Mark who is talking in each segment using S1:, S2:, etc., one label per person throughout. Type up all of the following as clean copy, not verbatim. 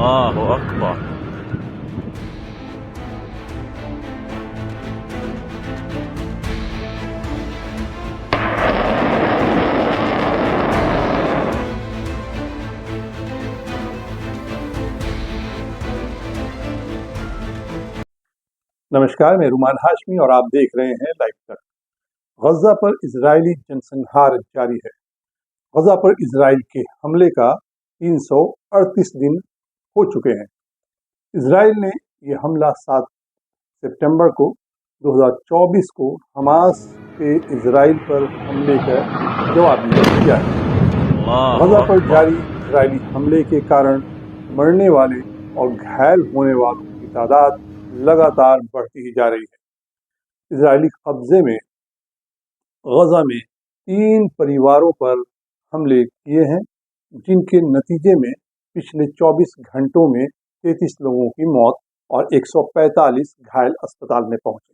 S1: अल्लाहु अकबर।
S2: नमस्कार, मैं रुमान हाशमी और आप देख रहे हैं लाइव तक। गजा पर इजरायली जनसंहार जारी है। गजा पर इजराइल के हमले का 338 दिन हो चुके हैं। इजराइल ने यह हमला 7 सितंबर को 2024 को हमास के इजराइल पर हमले का जवाब में किया है। गजा पर जारी इजरायली हमले के कारण मरने वाले और घायल होने वालों की तादाद लगातार बढ़ती ही जा रही है। इजरायली कब्जे में गजा में 3 परिवारों पर हमले किए हैं, जिनके नतीजे में पिछले 24 घंटों में 33 लोगों की मौत और 145 घायल अस्पताल में पहुंचे।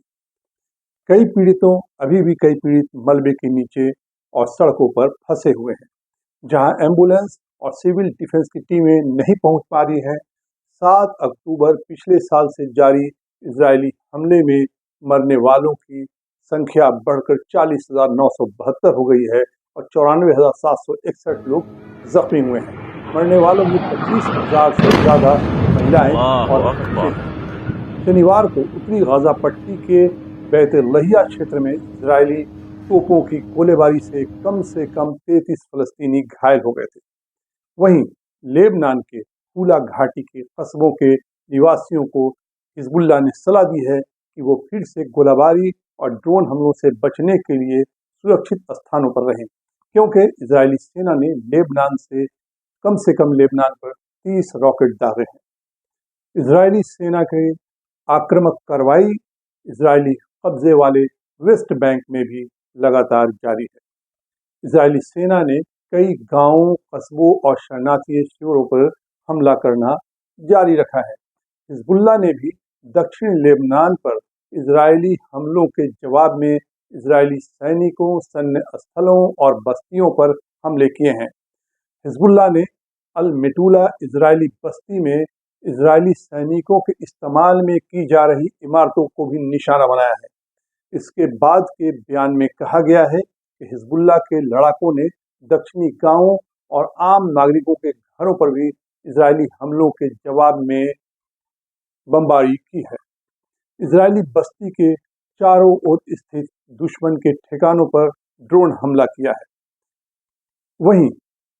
S2: अभी भी कई पीड़ित मलबे के नीचे और सड़कों पर फंसे हुए हैं, जहां एम्बुलेंस और सिविल डिफेंस की टीमें नहीं पहुंच पा रही हैं। 7 अक्टूबर पिछले साल से जारी इजरायली हमले में मरने वालों की संख्या बढ़कर 40,972 हो गई है और 94,761 लोग जख्मी हुए हैं। मरने वालों में 25,000 से ज़्यादा महिलाएं और बच्चे हैं। शनिवार को उत्तरी गाजा पट्टी के बैत-ए-लहिया क्षेत्र में इजरायली तोपों की गोलीबारी से कम 33 फलस्तीनी घायल हो गए थे। वहीं लेबनान के हूला घाटी के कस्बों के निवासियों को हिजबुल्लाह ने सलाह दी है कि वो फिर से गोलाबारी और ड्रोन हमलों से बचने के लिए सुरक्षित स्थानों पर रहें, क्योंकि इजरायली सेना ने से कम लेबनान पर 30 रॉकेट दागे हैं। इजरायली सेना की आक्रामक कार्रवाई इजरायली कब्जे वाले वेस्ट बैंक में भी लगातार जारी है। इजरायली सेना ने कई गांवों, कस्बों और शरणार्थी शिविरों पर हमला करना जारी रखा है। हिजबुल्लाह ने भी दक्षिण लेबनान पर इजरायली हमलों के जवाब में इजरायली सैनिकों, सैन्य स्थलों और बस्तियों पर हमले किए हैं। हिजबुल्लाह ने अल मेटूला इजरायली बस्ती में इजरायली सैनिकों के इस्तेमाल में की जा रही इमारतों को भी निशाना बनाया है। इसके बाद के बयान में कहा गया है कि हिजबुल्लाह के लड़ाकों ने दक्षिणी गांवों और आम नागरिकों के घरों पर भी इजरायली हमलों के जवाब में बमबारी की है। इजरायली बस्ती के चारों ओर स्थित दुश्मन के ठिकानों पर ड्रोन हमला किया है। वहीं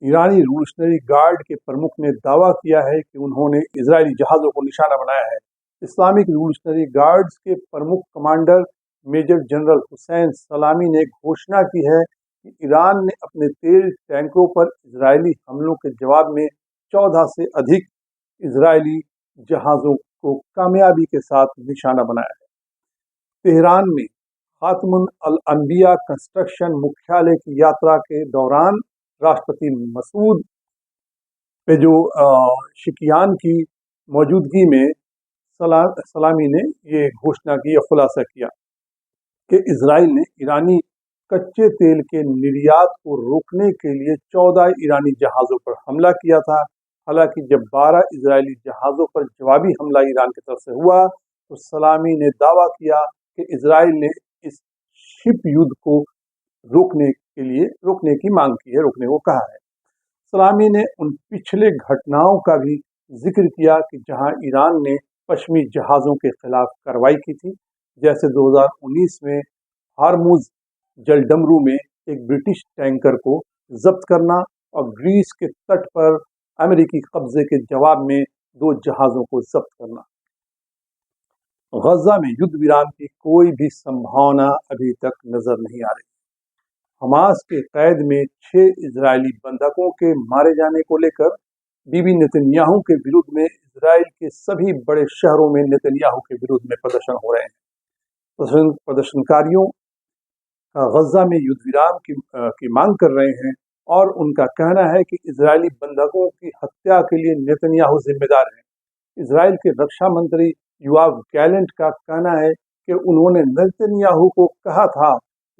S2: ईरानी रिवॉल्यूशनरी गार्ड के प्रमुख ने दावा किया है कि उन्होंने इजरायली जहाज़ों को निशाना बनाया है। इस्लामिक रिवॉल्यूशनरी गार्ड्स के प्रमुख कमांडर मेजर जनरल हुसैन सलामी ने घोषणा की है कि ईरान ने अपने तेल टैंकरों पर इजरायली हमलों के जवाब में 14 से अधिक इजरायली जहाज़ों को कामयाबी के साथ निशाना बनाया है। तेहरान में खातमुन अल अनबिया कंस्ट्रक्शन मुख्यालय की यात्रा के दौरान राष्ट्रपति मसूद पेज़ेशकियान की मौजूदगी में सलामी ने ये घोषणा की या खुलासा किया कि इजराइल ने ईरानी कच्चे तेल के निर्यात को रोकने के लिए 14 ईरानी जहाज़ों पर हमला किया था। हालांकि जब 12 इजरायली जहाज़ों पर जवाबी हमला ईरान की तरफ से हुआ तो सलामी ने दावा किया कि इजराइल ने इस शिप युद्ध को रोकने की मांग की है, रोकने को कहा है। सलामी ने उन पिछले घटनाओं का भी जिक्र किया कि जहां ईरान ने पश्चिमी जहाज़ों के खिलाफ कार्रवाई की थी, जैसे 2019 में हार्मुज जलडमरू में एक ब्रिटिश टैंकर को जब्त करना और ग्रीस के तट पर अमेरिकी कब्जे के जवाब में 2 जहाज़ों को जब्त करना। गजा में युद्ध विराम की कोई भी संभावना अभी तक नजर नहीं आ रही। हमास के कैद में 6 इजरायली बंधकों के मारे जाने को लेकर बीबी नेतन्याहू के विरुद्ध में इजराइल के सभी बड़े शहरों में नेतन्याहू के विरुद्ध में प्रदर्शन हो रहे हैं। प्रदर्शनकारियों गजा में युद्ध विराम की मांग कर रहे हैं और उनका कहना है कि इजरायली बंधकों की हत्या के लिए नेतन्याहू जिम्मेदार है। इजराइल के रक्षा मंत्री योआव गैलेंट का कहना है कि उन्होंने नेतन्याहू को कहा था,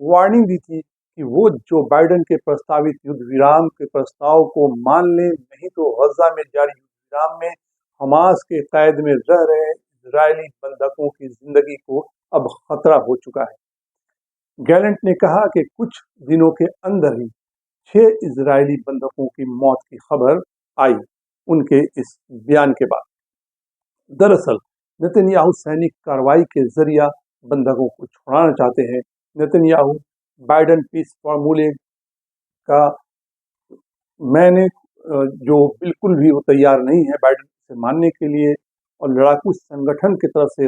S2: वार्निंग दी थी कि वो जो बाइडेन के प्रस्तावित युद्ध विराम के प्रस्ताव को मान लें, नहीं तो गजा में जारी युद्ध विराम में हमास के कैद में रह रहे इजरायली बंधकों की जिंदगी को अब खतरा हो चुका है। गैलेंट ने कहा कि कुछ दिनों के अंदर ही 6 इजरायली बंधकों की मौत की खबर आई उनके इस बयान के बाद। दरअसल नेतन्याहू सैनिक कार्रवाई के जरिए बंधकों को छुड़ाना चाहते हैं। नेतन्याहू बाइडेन पीस फॉर्मूले का मैंने जो बिल्कुल भी वो तैयार नहीं है बाइडेन से मानने के लिए, और लड़ाकू संगठन की तरफ से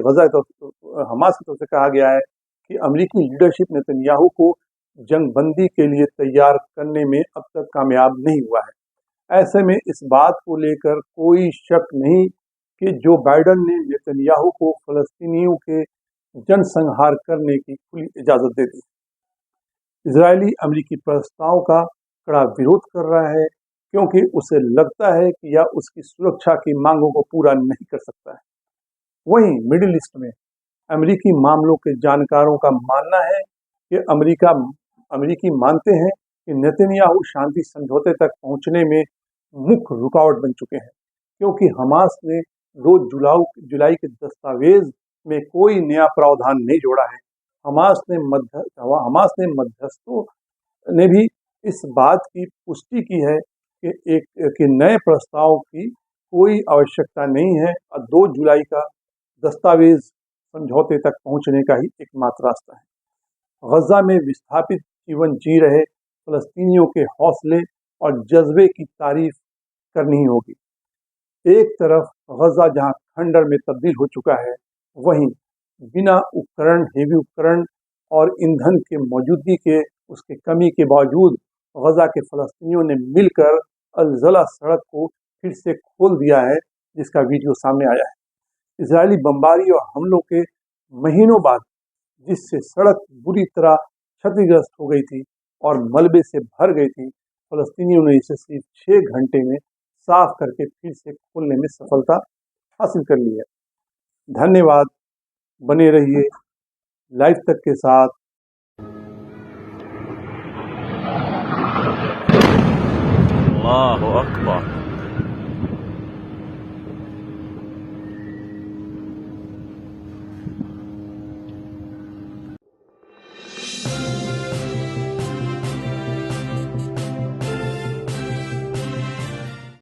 S2: हमास की तरफ से कहा गया है कि अमेरिकी लीडरशिप नेतन्याहू को जंगबंदी के लिए तैयार करने में अब तक कामयाब नहीं हुआ है। ऐसे में इस बात को लेकर कोई शक नहीं कि जो बाइडेन ने नेतन्याहू को फलस्तीनियों के जनसंहार करने की खुली इजाज़त दे दी। इजरायली अमेरिकी प्रस्ताव का कड़ा विरोध कर रहा है क्योंकि उसे लगता है कि यह उसकी सुरक्षा की मांगों को पूरा नहीं कर सकता है। वहीं मिडिल ईस्ट में अमेरिकी मामलों के जानकारों का मानना है कि अमेरिकी मानते हैं कि नेतन्याहू शांति समझौते तक पहुंचने में मुख्य रुकावट बन चुके हैं, क्योंकि हमास ने 2 जुलाई के दस्तावेज में कोई नया प्रावधान नहीं जोड़ा है। हमास ने मध्यस्थों ने भी इस बात की पुष्टि की है कि नए प्रस्ताव की कोई आवश्यकता नहीं है और 2 जुलाई का दस्तावेज समझौते तक पहुंचने का ही एकमात्र रास्ता है। गजा में विस्थापित जीवन जी रहे फलस्तीनियों के हौसले और जज्बे की तारीफ करनी होगी। एक तरफ गजा जहां खंडर में तब्दील हो चुका है, वहीं बिना हेवी उपकरण और ईंधन के मौजूदगी के उसके कमी के बावजूद गजा के फलस्तीनियों ने मिलकर अल-जला सड़क को फिर से खोल दिया है, जिसका वीडियो सामने आया है। इजरायली बमबारी और हमलों के महीनों बाद जिससे सड़क बुरी तरह क्षतिग्रस्त हो गई थी और मलबे से भर गई थी, फलस्तीनियों ने इसे सिर्फ 6 घंटे में साफ करके फिर से खोलने में सफलता हासिल कर ली है। धन्यवाद, बने रहिए लाइव तक के साथ।
S1: अल्लाहु अकबर।